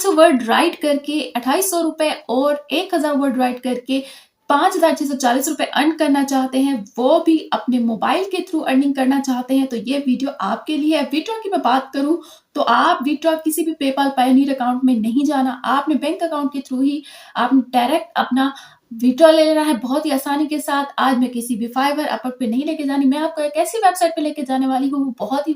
500 word right करके 2800 रुपए और 1000 वर्ड राइट करके 5640 रुपए अर्न करना चाहते हैं, वो भी अपने मोबाइल के थ्रू अर्निंग करना चाहते हैं, तो ये वीडियो आपके लिए है। विड्रॉ की मैं बात करूं तो आप विड्रॉ किसी भी पेपाल पायोनियर अकाउंट में नहीं जाना, आपने बैंक अकाउंट के थ्रू ही आपने डायरेक्ट अपना विड्रॉ ले लेना है बहुत ही आसानी के साथ। आज मैं किसी भी फाइवर अपवर्क पे नहीं लेके जानी, मैं आपको एक ऐसी वेबसाइट पे लेके जाने वाली हूँ, वो बहुत ही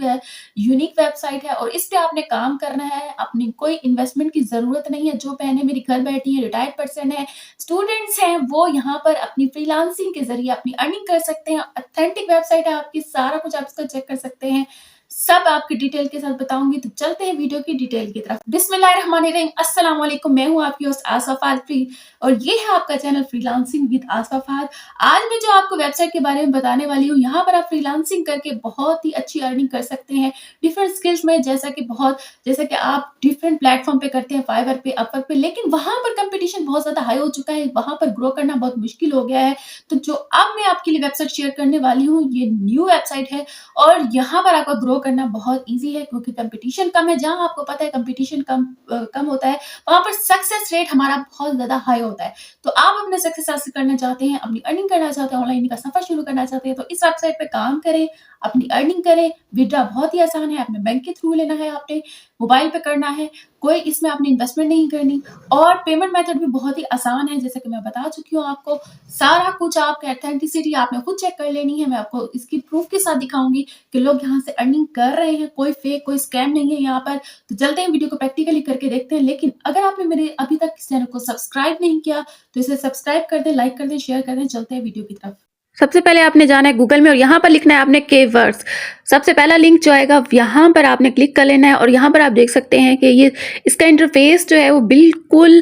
यूनिक वेबसाइट है और इस पे आपने काम करना है। अपनी कोई इन्वेस्टमेंट की जरूरत नहीं है। जो बहनें मेरी घर बैठी हैं, रिटायर्ड पर्सन है, स्टूडेंट्स हैं, वो यहाँ पर अपनी फ्रीलांसिंग के जरिए अपनी अर्निंग कर सकते हैं। ऑथेंटिक वेबसाइट है आपकी, सारा कुछ आप इसका चेक कर सकते हैं, सब आपकी डिटेल के साथ बताऊंगी। तो चलते हैं वीडियो की डिटेल की तरफ। बिस्मिल्लाहिर्रहमानिर्रहीम, अस्सलाम वालेकुम, मैं हूं आपकी होस्ट आसफा फादरी और ये है आपका channel freelancing with Aseefa Fahd. आज मैं जो आपको वेबसाइट के बारे में बताने वाली हूँ, यहाँ पर आप फ्रीलांसिंग करके बहुत ही अच्छी अर्निंग कर सकते हैं डिफरेंट स्किल्स में, जैसा कि आप डिफरेंट प्लेटफॉर्म पे करते हैं, फाइवर पे, अपवर्क पे, लेकिन वहां पर कंपटीशन बहुत ज्यादा हाई हो चुका है, वहां पर ग्रो करना बहुत मुश्किल हो गया है। तो जो अब मैं आपके लिए वेबसाइट शेयर करने वाली हूँ, ये न्यू वेबसाइट है और यहाँ पर आपका ग्रो करना बहुत इजी है क्योंकि कंपटीशन कम है। जहां आपको पता है कंपटीशन कम होता है, वहां पर सक्सेस रेट हमारा बहुत ज्यादा हाई होता है। तो आप अपने सक्सेस हासिल करना चाहते हैं, अपनी अर्निंग करना चाहते हैं, ऑनलाइन का सफर शुरू करना चाहते हैं, तो इस वेबसाइट पे काम करें, अपनी अर्निंग करें। विड्रॉ बहुत ही आसान है, अपने बैंक के थ्रू लेना है, आपने मोबाइल पे करना है, कोई इसमें आपने इन्वेस्टमेंट नहीं करनी और पेमेंट मेथड भी बहुत ही आसान है, जैसे कि मैं बता चुकी हूँ आपको। सारा कुछ आपका ऑथेंटिसिटी आपने खुद चेक कर लेनी है। मैं आपको इसकी प्रूफ के साथ दिखाऊंगी कि लोग यहाँ से अर्निंग कर रहे हैं, कोई फेक कोई स्कैम नहीं है यहाँ पर। तो चलते हैं वीडियो को प्रैक्टिकली करके देखते हैं। लेकिन अगर आपने मेरे अभी तक इस चैनल को सब्सक्राइब नहीं किया तो इसे सब्सक्राइब कर दें, लाइक कर दें, शेयर कर दें। चलते हैं वीडियो की तरफ। सबसे पहले आपने जाना है गूगल में और यहाँ पर लिखना है आपने कीवर्ड्स। सबसे पहला लिंक जो आएगा यहाँ पर आपने क्लिक कर लेना है और यहाँ पर आप देख सकते हैं कि ये इसका इंटरफेस जो है वो बिल्कुल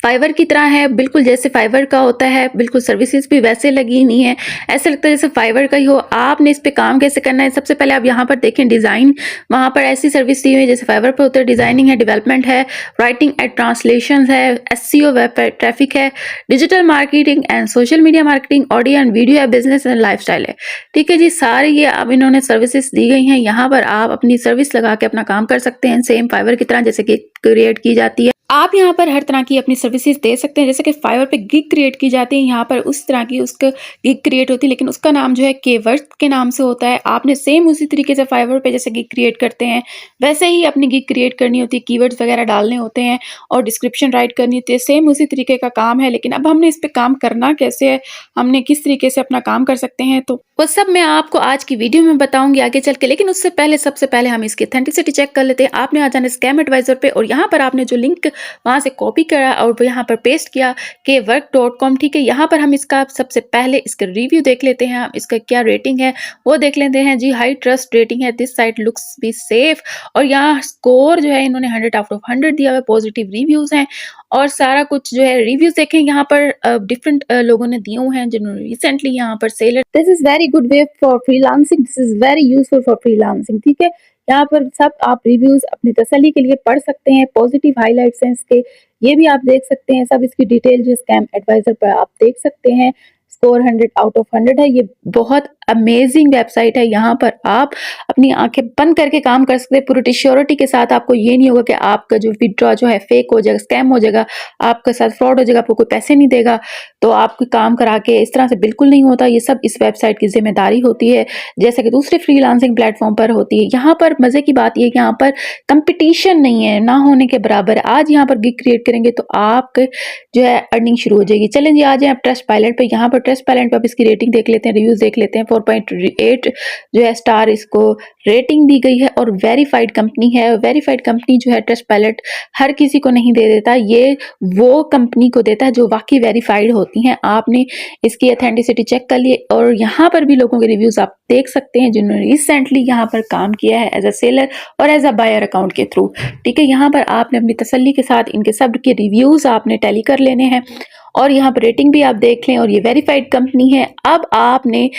फाइवर की तरह है, बिल्कुल जैसे फाइवर का होता है, बिल्कुल सर्विसेज भी वैसे लगी नहीं है, ऐसे लगता है जैसे फाइवर का ही हो। आपने इस पे काम कैसे करना है, सबसे पहले आप यहाँ पर देखें डिज़ाइन, वहाँ पर ऐसी सर्विस दी हुई है जैसे फाइवर पे होता है। डिज़ाइनिंग है, डेवलपमेंट है, राइटिंग एंड ट्रांसलेशन है, एसईओ, वेब ट्रैफिक है, digital marketing and social media marketing, audio and video है, बिजनेस एंड लाइफस्टाइल है। ठीक है जी, सारे ये अब इन्होंने सर्विसेज दी गई हैं। यहाँ पर आप अपनी सर्विस लगा के अपना काम कर सकते हैं, सेम फाइवर की तरह जैसे कि क्रिएट की जाती है। आप यहाँ पर हर तरह की अपनी सर्विसेज दे सकते हैं, जैसे कि फाइवर पे गिग क्रिएट की जाती है, यहाँ पर उस तरह की उसका गिग क्रिएट होती है, लेकिन उसका नाम जो है कीवर्ड के नाम से होता है। आपने सेम उसी तरीके से फाइवर पे जैसे गिग क्रिएट करते हैं वैसे ही अपनी गिग क्रिएट करनी होती है, कीवर्ड्स वगैरह डालने होते हैं और डिस्क्रिप्शन राइट करनी होती है। सेम उसी तरीके का काम है, लेकिन अब हमने इस पर काम करना कैसे है, हमने किस तरीके से अपना काम कर सकते हैं, तो वो सब मैं आपको आज की वीडियो में बताऊंगी आगे चल के। लेकिन उससे पहले सबसे पहले हम इसकी ऑथेंटिसिटी चेक कर लेते हैं। आपने आ जाना स्कैम एडवाइजर पे और यहाँ पर आपने जो लिंक वहां से कॉपी करा और यहाँ पर पेस्ट किया कि work.com। ठीक है, यहाँ पर हम इसका सबसे पहले इसका रिव्यू देख लेते हैं, हम इसका क्या रेटिंग है वो देख लेते हैं जी। हाई ट्रस्ट रेटिंग है, this site looks be safe, और यहाँ स्कोर जो है इन्होंने 100 आउट ऑफ 100 दिया हुआ है, पॉजिटिव रिव्यूज हैं और सारा कुछ जो है रिव्यूज देखें यहाँ पर डिफरेंट लोगों ने दिए हुए हैं जिन्होंने रिसेंटली यहाँ पर seller, this is very good way for freelancing, this is very useful for freelancing. ठीक है, यहाँ पर सब आप रिव्यूज अपनी तसल्ली के लिए पढ़ सकते हैं, पॉजिटिव हाइलाइट्स हैं इसके, ये भी आप देख सकते हैं। सब इसकी डिटेल जो स्कैम एडवाइजर पर आप देख सकते हैं। स्कोर 100 आउट ऑफ 100 है, ये बहुत अमेजिंग वेबसाइट है। यहाँ पर आप अपनी आंखें बंद करके काम कर सकते हैं पूरी श्योरिटी के साथ। आपको ये नहीं होगा कि आपका जो विड्रॉ जो है फेक हो जाएगा, स्कैम हो जाएगा, आपके साथ फ्रॉड हो जाएगा, आपको कोई पैसे नहीं देगा तो आपको काम करा के, इस तरह से बिल्कुल नहीं होता। ये सब इस वेबसाइट की जिम्मेदारी होती है, जैसे कि दूसरे फ्रीलांसिंग प्लेटफॉर्म पर होती है। यहाँ पर मजे की बात यह कि यहाँ पर कंपटीशन नहीं है, ना होने के बराबर है। आज यहाँ पर गिग क्रिएट करेंगे तो आपके जो है अर्निंग शुरू हो जाएगी। चलें जी, आ जाए आप ट्रस्ट पायलट पे। यहाँ पर ट्रस्ट पायलट पे आप इसकी रेटिंग देख लेते हैं, रिव्यूज देख लेते हैं। 4.8 जो है स्टार इसको रेटिंग दी गई है और वेरीफाइड कंपनी है। वेरीफाइड कंपनी जो है ट्रस्ट पायलट हर किसी को नहीं दे देता, ये वो कंपनी को देता है जो वाकई वेरीफाइड होती हैं। आपने इसकी ऑथेंटिसिटी चेक कर ली और यहाँ पर भी लोगों के रिव्यूज आप देख सकते हैं जिन्होंने रिसेंटली यहाँ पर काम किया है एज अ सेलर और एज अ बायर अकाउंट के थ्रू। ठीक है, यहाँ पर आपने अपनी तसल्ली के साथ इनके सब के रिव्यूज आपने टैली कर लेने हैं और यहाँ पर रेटिंग भी आप देख लें और ये वेरीफाइड कंपनी है। अब आपने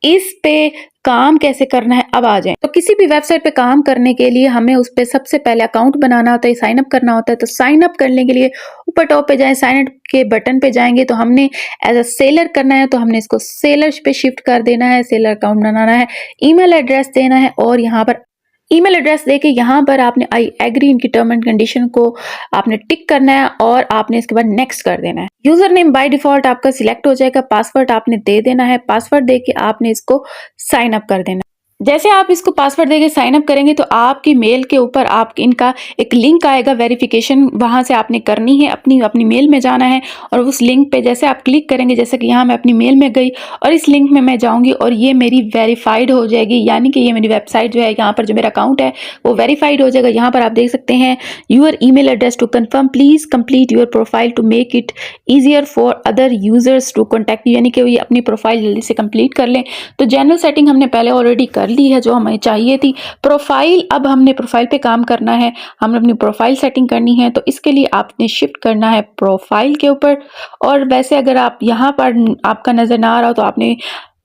इस पे काम कैसे करना है अब आ जाए। तो किसी भी वेबसाइट पे काम करने के लिए हमें उस पे सबसे पहले अकाउंट बनाना होता है, साइन अप करना होता है। तो साइन अप करने के लिए ऊपर टॉप पे जाएं, साइन अप के बटन पे जाएंगे तो हमने एज अ सेलर करना है, तो हमने इसको सेलर पे शिफ्ट कर देना है, सेलर अकाउंट बनाना है, ईमेल एड्रेस देना है और यहाँ पर ईमेल एड्रेस देके यहाँ पर आपने आई एग्री इनकी टर्म एंड कंडीशन को आपने टिक करना है और आपने इसके बाद नेक्स्ट कर देना है। यूजर नेम बाय डिफॉल्ट आपका सिलेक्ट हो जाएगा, पासवर्ड आपने दे देना है, पासवर्ड देके आपने इसको साइन अप कर देना है। जैसे आप इसको पासवर्ड देके साइन अप करेंगे तो आपकी मेल के ऊपर आप इनका एक लिंक आएगा वेरिफिकेशन, वहां से आपने करनी है, अपनी मेल में जाना है और उस लिंक पे जैसे आप क्लिक करेंगे, जैसे कि यहाँ मैं अपनी मेल में गई और इस लिंक में मैं जाऊंगी और ये मेरी वेरीफाइड हो जाएगी, यानी कि ये मेरी वेबसाइट जो है, यहाँ पर जो मेरा अकाउंट है वो वेरीफाइड हो जाएगा। यहाँ पर आप देख सकते हैं your email address to confirm, please complete your profile to make it easier for other users to contact you, यानी कि ये अपनी प्रोफाइल जल्दी से कंप्लीट कर लें। तो जनरल सेटिंग हमने पहले ऑलरेडी कर ली है जो हमें चाहिए थी। प्रोफाइल, अब हमने प्रोफाइल पे काम करना है, हमने अपनी प्रोफाइल सेटिंग करनी है, तो इसके लिए आपने शिफ्ट करना है प्रोफाइल के ऊपर। और वैसे अगर आप यहाँ पर आपका नजर ना आ रहा हो तो आपने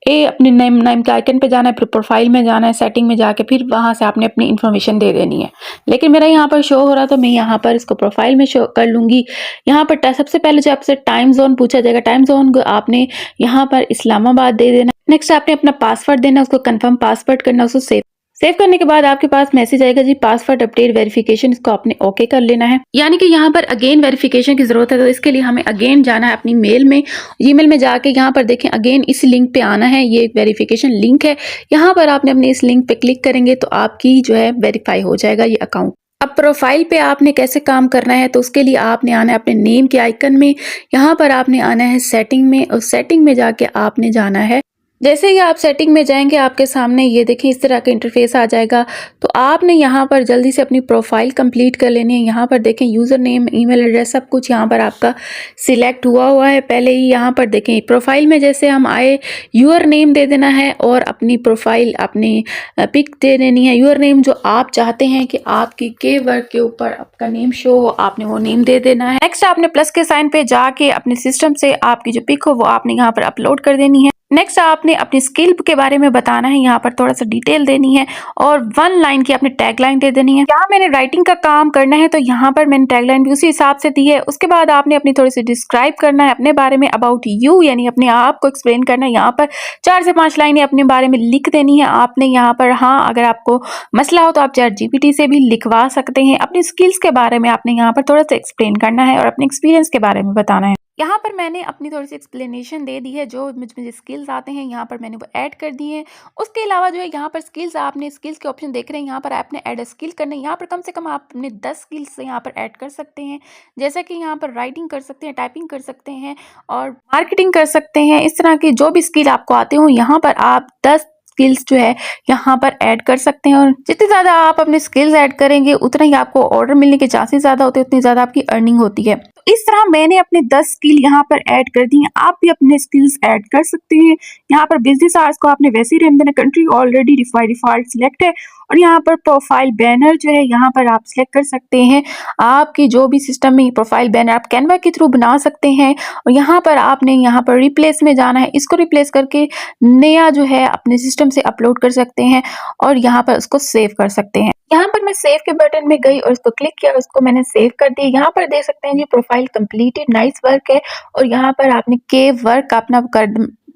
अपने नेम के आइकन पे जाना है, फिर प्रोफाइल में जाना है, सेटिंग में जाके फिर वहां से आपने अपनी इन्फॉर्मेशन दे देनी है। लेकिन मेरा यहाँ पर शो हो रहा तो मैं यहाँ पर इसको प्रोफाइल में शो कर लूंगी। यहाँ पर सबसे पहले जो आपसे टाइम जोन पूछा जाएगा, टाइम जोन को आपने यहाँ पर इस्लामाबाद दे देना। नेक्स्ट आपने अपना पासवर्ड देना, उसको कंफर्म पासवर्ड करना, उसको सेव करने के बाद आपके पास मैसेज आएगा जी पासवर्ड अपडेट वेरिफिकेशन, इसको आपने ओके कर लेना है। यानी कि यहाँ पर अगेन वेरिफिकेशन की जरूरत है, तो इसके लिए हमें अगेन जाना है अपनी मेल में, ईमेल में जाके यहाँ पर देखें अगेन इस लिंक पे आना है, ये एक वेरिफिकेशन लिंक है। यहाँ पर आपने अपने इस लिंक पे क्लिक करेंगे तो आपकी जो है वेरीफाई हो जाएगा ये अकाउंट। अब प्रोफाइल पे आपने कैसे काम करना है, तो उसके लिए आपने आना है अपने नेम के आइकन में, यहाँ पर आपने आना है सेटिंग में और सेटिंग में जाके आपने जाना है, जैसे ही आप सेटिंग में जाएंगे आपके सामने ये देखें इस तरह का इंटरफेस आ जाएगा। तो आपने यहाँ पर जल्दी से अपनी प्रोफाइल कंप्लीट कर लेनी है। यहाँ पर देखें यूज़र नेम, ईमेल एड्रेस सब कुछ यहाँ पर आपका सिलेक्ट हुआ है पहले ही। यहाँ पर देखें प्रोफाइल में जैसे हम आए यूर नेम दे देना है और अपनी प्रोफाइल अपनी पिक दे देनी है। यूर नेम जो आप चाहते हैं कि आपकी के वर्क के ऊपर आपका नेम शो हो, आपने वो नेम दे देना है। नेक्स्ट आपने प्लस के साइन पे जाके अपने सिस्टम से आपकी जो पिक हो वो आपने यहाँ पर अपलोड कर देनी है। नेक्स्ट आपने अपनी स्किल के बारे में बताना है, यहाँ पर थोड़ा सा डिटेल देनी है और 1 लाइन की आपने टैगलाइन दे देनी है। यहाँ मैंने राइटिंग का काम करना है तो यहाँ पर मैंने टैगलाइन भी उसी हिसाब से दी है। उसके बाद आपने अपनी थोड़ी सी डिस्क्राइब करना है अपने बारे में, अबाउट यू, यानी अपने आप को एक्सप्लेन करना है। यहाँ पर 4 से 5 लाइनें अपने बारे में लिख देनी है आपने यहाँ पर। हाँ, अगर आपको मसला हो तो आप ChatGPT से भी लिखवा सकते हैं। अपनी स्किल्स के बारे में आपने यहाँ पर थोड़ा सा एक्सप्लेन करना है और अपने एक्सपीरियंस के बारे में बताना है। यहाँ पर मैंने अपनी थोड़ी सी एक्सप्लेनेशन दे दी है, जो मुझे स्किल्स आते हैं यहाँ पर मैंने वो ऐड कर दिए हैं। उसके अलावा जो है यहाँ पर स्किल्स, आपने स्किल्स के ऑप्शन देख रहे हैं, यहाँ पर आपने ऐड अ स्किल करना है। यहाँ पर कम से कम आप अपने 10 स्किल्स यहाँ पर ऐड कर सकते हैं, जैसे कि यहाँ पर राइटिंग कर सकते हैं, टाइपिंग कर सकते हैं और मार्केटिंग कर सकते हैं। इस तरह की जो भी स्किल आपको आते हो यहाँ पर आप 10 स्किल्स जो है यहाँ पर ऐड कर सकते हैं। और जितनी ज़्यादा आप अपने स्किल्स ऐड करेंगे उतना ही आपको ऑर्डर मिलने के चांसेस ज़्यादा होते हैं, उतनी ज़्यादा आपकी अर्निंग होती है। तो इस तरह मैंने अपने 10 स्किल यहाँ पर ऐड कर दी हैं, आप भी अपने स्किल्स ऐड कर सकते हैं। यहाँ पर बिजनेस आवर्स को आपने वैसे ही रहने देना, कंट्री ऑलरेडी डिफॉल्ट सिलेक्ट है और यहाँ पर प्रोफाइल बैनर जो है यहाँ पर आप सिलेक्ट कर सकते हैं। आपकी जो भी सिस्टम में प्रोफाइल बैनर आप कैनवा के थ्रू बना सकते हैं और यहाँ पर आपने यहाँ पर रिप्लेस में जाना है, इसको रिप्लेस करके नया जो है अपने सिस्टम से अपलोड कर सकते हैं और यहाँ पर उसको सेव कर सकते हैं। यहाँ पर मैं सेव के बटन में गई और उसको क्लिक किया, उसको मैंने सेव कर दिया। यहाँ पर देख सकते हैं जी प्रोफाइल कंप्लीटेड, नाइस वर्क है। और यहाँ पर आपने के वर्क अपना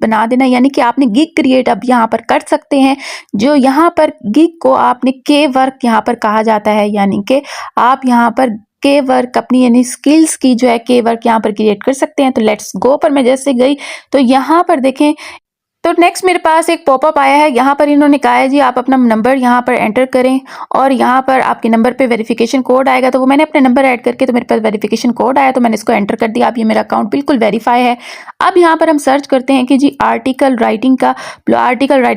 बना देना, यानी कि आपने गिग क्रिएट अब यहाँ पर कर सकते हैं। जो यहाँ पर गिग को आपने के वर्क यहाँ पर कहा जाता है, यानी कि आप यहाँ पर के वर्क अपनी यानी स्किल्स की जो है के वर्क यहाँ पर क्रिएट कर सकते हैं। तो लेट्स गो पर मैं जैसे गई तो यहाँ पर देखें तो नेक्स्ट मेरे पास एक पॉपअप आया है। यहाँ पर इन्होंने कहा है जी आप अपना नंबर यहाँ पर एंटर करें और यहाँ पर आपके नंबर पे वेरिफिकेशन कोड आएगा। तो वो मैंने अपने नंबर ऐड करके तो मेरे पास वेरिफिकेशन कोड आया, तो मैंने इसको एंटर कर दिया। अब ये मेरा अकाउंट बिल्कुल वेरीफाई है। अब यहाँ पर हम सर्च करते हैं कि जी आर्टिकल राइटिंग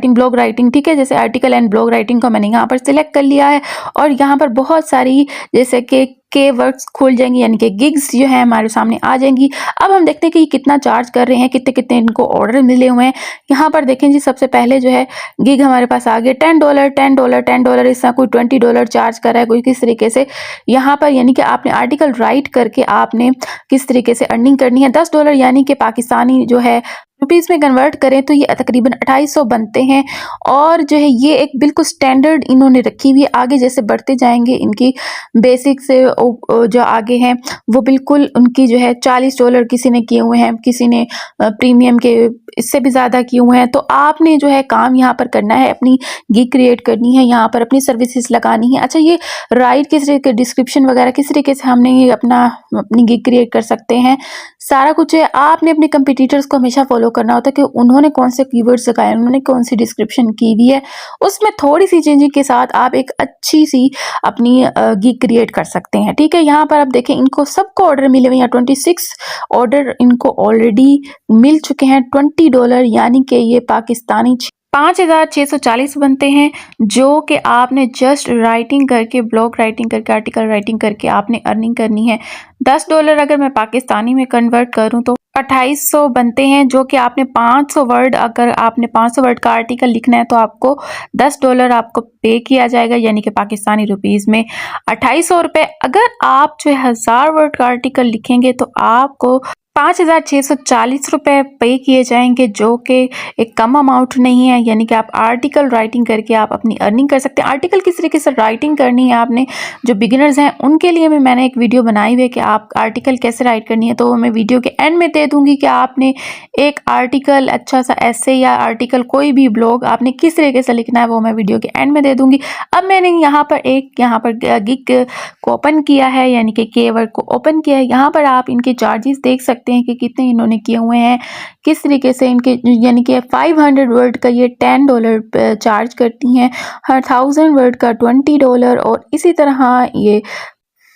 ब्लॉग राइटिंग, ठीक है। जैसे आर्टिकल एंड ब्लॉग राइटिंग को मैंने यहाँ पर सिलेक्ट कर लिया है और यहाँ पर बहुत सारी जैसे कि के वर्क्स खुल जाएंगी, यानी कि गिग्स जो है हमारे सामने आ जाएंगी। अब हम देखते हैं कि ये कितना चार्ज कर रहे हैं, कितने कितने इनको ऑर्डर मिले हुए हैं। यहाँ पर देखें जी सबसे पहले जो है गिग हमारे पास आ गए $10, इस तरह कोई $20 चार्ज कर रहा है कोई किस तरीके से। यहाँ पर यानी कि आपने आर्टिकल राइट करके आपने किस तरीके से अर्निंग करनी है। $10 यानी कि पाकिस्तानी जो है रुपीज़ में कन्वर्ट करें तो ये तकरीबन 2800 बनते हैं। और जो है ये एक बिल्कुल स्टैंडर्ड इन्होंने रखी हुई है। आगे जैसे बढ़ते जाएंगे इनकी बेसिक से जो आगे हैं वो बिल्कुल उनकी जो है $40 किसी ने किए हुए हैं, किसी ने प्रीमियम के इससे भी ज़्यादा किए हुए हैं। तो आपने जो है काम यहाँ पर करना है, अपनी गिग क्रिएट करनी है, यहाँ पर अपनी सर्विसेज लगानी है। अच्छा, ये राइट किस तरीके डिस्क्रिप्शन वगैरह किस तरीके से हमने ये अपनी गिग क्रिएट कर सकते हैं, सारा कुछ है। आपने अपने कंपटीटर्स को हमेशा फॉलो करना होता है कि उन्होंने कौन से कीवर्ड्स लगाए, उन्होंने कौन सी डिस्क्रिप्शन की हुई है, उसमें थोड़ी सी चेंजिंग के साथ आप एक अच्छी सी अपनी गिग क्रिएट कर सकते हैं। ठीक है, यहाँ पर आप देखें इनको सबको ऑर्डर मिले हुए हैं। 26 ऑर्डर इनको ऑलरेडी मिल चुके हैं $20, यानी कि ये पाकिस्तानी 5640 बनते हैं, जो कि आपने जस्ट राइटिंग करके, ब्लॉग राइटिंग करके, आर्टिकल राइटिंग करके आपने अर्निंग करनी है। $10 अगर मैं पाकिस्तानी में कन्वर्ट करूं तो 2800 बनते हैं, जो कि आपने 500 वर्ड, अगर आपने 500 वर्ड का आर्टिकल लिखना है तो आपको $10 आपको पे किया जाएगा, यानी कि पाकिस्तानी रुपीज़ में 2800 रुपये। अगर आप जो 1000 वर्ड का आर्टिकल लिखेंगे तो आपको 5640 रुपये पे किए जाएंगे, जो कि एक कम अमाउंट नहीं है। यानी कि आप आर्टिकल राइटिंग करके आप अपनी अर्निंग कर सकते हैं। आर्टिकल किस तरीके से राइटिंग करनी है आपने, जो बिगिनर्स हैं उनके लिए भी मैंने एक वीडियो बनाई हुई है कि आप आर्टिकल कैसे राइट करनी है, तो मैं वीडियो के एंड में दे दूंगी कि आपने एक आर्टिकल, अच्छा सा ऐसे या आर्टिकल, कोई भी ब्लॉग आपने किस तरीके से लिखना है, वो मैं वीडियो के एंड में दे दूंगी। अब मैंने यहाँ पर गिग को ओपन किया है, यानी कि कीवर्ड को ओपन किया है। यहाँ पर आप इनके चार्जेस देख सकते हैं कि कितने इन्होंने किए हुए हैं, किस तरीके से इनके, यानी कि 500 वर्ड का ये $10 चार्ज करती हैं, हर 1000 वर्ड का $20, और इसी तरह ये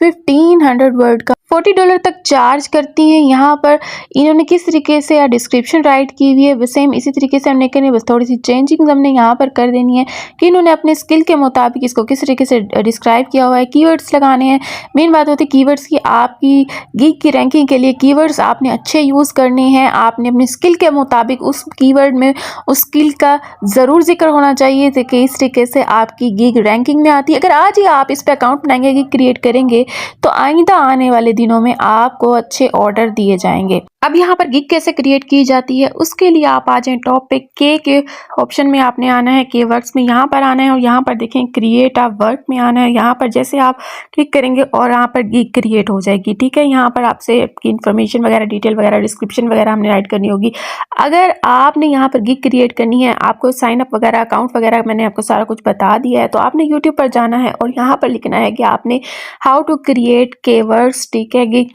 1500 वर्ड का $40 तक चार्ज करती हैं। यहाँ पर इन्होंने किस तरीके से डिस्क्रिप्शन राइट की हुई है, सेम इसी तरीके से हमने करनी है, बस थोड़ी सी चेंजिंग हमने यहाँ पर कर देनी है कि इन्होंने अपने स्किल के मुताबिक इसको किस तरीके से डिस्क्राइब किया हुआ है। कीवर्ड्स लगाने हैं, मेन बात होती है कीवर्ड्स की। आपकी गिग की रैंकिंग के लिए कीवर्ड्स आपने अच्छे यूज़ करने हैं। आपने अपने स्किल के मुताबिक उस कीवर्ड में उस स्किल का ज़रूर जिक्र होना चाहिए कि इस तरीके से आपकी गिग रैंकिंग में आती है। अगर आज ही आप इस पर अकाउंट बनाएंगे, गिग क्रिएट करेंगे, तो आइंदा आने वाले दिनों में आपको अच्छे ऑर्डर दिए जाएंगे। अब यहाँ पर गिग कैसे क्रिएट की जाती है, उसके लिए आप आ जाएं टॉप पे, के ऑप्शन में आपने आना है, के वर्क्स में यहाँ पर आना है, और यहाँ पर देखें क्रिएट आप वर्क में आना है। यहाँ पर जैसे आप क्लिक करेंगे और यहाँ पर गिग क्रिएट हो जाएगी। ठीक है, यहाँ पर आपसे आपकी इन्फॉर्मेशन वगैरह, डिटेल वगैरह, डिस्क्रिप्शन वगैरह हमने राइट करनी होगी। अगर आपने यहाँ पर गिग क्रिएट करनी है, आपको साइन अप वगैरह, अकाउंट वगैरह मैंने आपको सारा कुछ बता दिया है, तो आपने यूट्यूब पर जाना है और यहाँ पर लिखना है कि आपने हाउ टू क्रिएट कीवर्ड्स। ठीक है,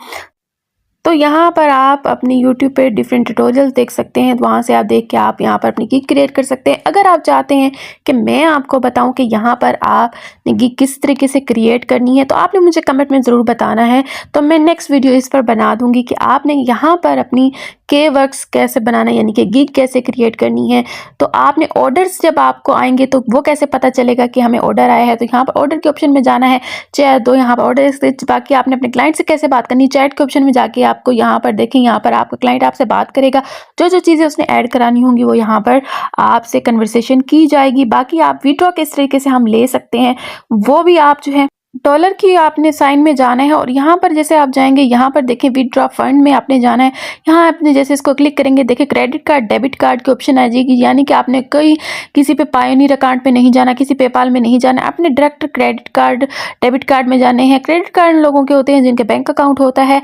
तो यहाँ पर आप अपनी YouTube पे डिफरेंट ट्यूटोरियल्स देख सकते हैं, तो वहाँ से आप देख के आप यहाँ पर अपनी गिग क्रिएट कर सकते हैं। अगर आप चाहते हैं कि मैं आपको बताऊँ कि यहाँ पर आपने गिग किस तरीके से क्रिएट करनी है, तो आपने मुझे कमेंट में ज़रूर बताना है, तो मैं नेक्स्ट वीडियो इस पर बना दूँगी कि आपने यहाँ पर अपनी के वर्क्स कैसे बनाना है, यानी कि गिग कैसे क्रिएट करनी है। तो आपने ऑर्डर्स जब आपको आएंगे तो वो कैसे पता चलेगा कि हमें ऑर्डर आया है, तो यहाँ पर ऑर्डर के ऑप्शन में जाना है, चैट दो, यहाँ पर ऑर्डर। बाकी आपने अपने क्लाइंट से कैसे बात करनी, चैट के ऑप्शन में जाके आपको यहाँ पर देखें, यहाँ पर आपका क्लाइंट आपसे बात करेगा, जो जो चीज़ें उसने ऐड करानी होंगी वो यहाँ पर आपसे कन्वर्सेशन की जाएगी। बाकी आप विड्रॉ किस तरीके से हम ले सकते हैं वो भी आप जो है डॉलर की आपने साइन में जाना है, और यहाँ पर जैसे आप जाएंगे, यहाँ पर देखें विड्रॉ फंड में आपने जाना है। यहाँ आपने जैसे इसको क्लिक करेंगे, देखिए क्रेडिट कार्ड, डेबिट कार्ड की ऑप्शन आ जाएगी, यानी कि आपने कोई किसी पे पायोनियर अकाउंट पे नहीं जाना, किसी पेपाल में नहीं जाना, आपने direct credit card, debit card में जाने हैं। क्रेडिट कार्ड लोगों के होते हैं जिनके बैंक अकाउंट होता है,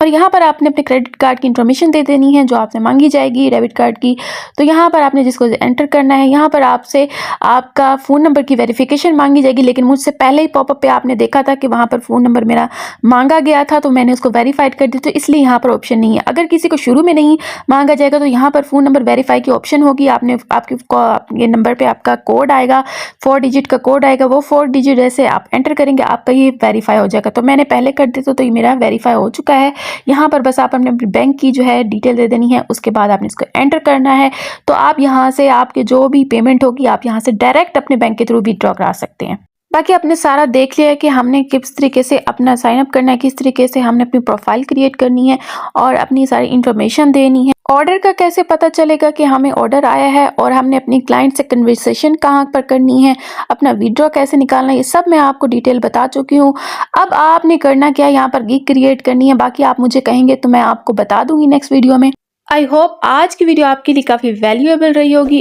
और यहाँ पर आपने अपने क्रेडिट कार्ड की इन्फॉर्मेशन दे देनी है जो आपसे मांगी जाएगी, डेबिट कार्ड की। तो यहाँ पर आपने जिसको एंटर करना है, यहाँ पर आपसे आपका फ़ोन नंबर की वेरिफिकेशन मांगी जाएगी, लेकिन मुझसे पहले ही पॉपअप पे आपने देखा था कि वहाँ पर फ़ोन नंबर मेरा मांगा गया था, तो मैंने उसको वेरीफाइड कर दिया, तो इसलिए यहाँ पर ऑप्शन नहीं है। अगर किसी को शुरू में नहीं मांगा जाएगा तो यहाँ पर फ़ोन नंबर वेरीफाई की ऑप्शन होगी। आपने आपके नंबर पर आपका कोड आएगा, 4 डिजिट का कोड आएगा, वो 4 डिजिट जैसे आप एंटर करेंगे आपका ये वेरीफाई हो जाएगा। तो मैंने पहले कर दिया तो ये मेरा वेरीफाई हो चुका है। यहाँ पर बस आप अपने बैंक की जो है डिटेल दे देनी है, उसके बाद आपने इसको एंटर करना है। तो आप यहाँ से आपके जो भी पेमेंट होगी आप यहाँ से डायरेक्ट अपने बैंक के थ्रू विड्रॉ करा सकते हैं। बाकी आपने सारा देख लिया है कि हमने किस तरीके से अपना साइन अप करना है, किस तरीके से हमने अपनी प्रोफाइल क्रिएट करनी है और अपनी सारी इन्फॉर्मेशन देनी है। ऑर्डर का कैसे पता चलेगा कि हमें ऑर्डर आया है, और हमने अपनी क्लाइंट से कन्वर्सेशन कहाँ पर करनी है, अपना विड्रॉ कैसे निकालना है, ये सब मैं आपको डिटेल बता चुकी हूँ। अब आपने करना क्या है, यहाँ पर गिग क्रिएट करनी है। बाकी आप मुझे कहेंगे तो मैं आपको बता दूंगी नेक्स्ट वीडियो में। आई होप आज की वीडियो आपके लिए काफ़ी वैल्यूएबल रही होगी,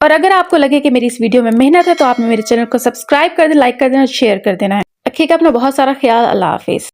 और अगर आपको लगे कि मेरी इस वीडियो में मेहनत है तो आपने मेरे चैनल को सब्सक्राइब कर देना, लाइक कर देना, शेयर कर देना है। रखिएगा अपना बहुत सारा ख्याल। अल्लाह हाफिज़।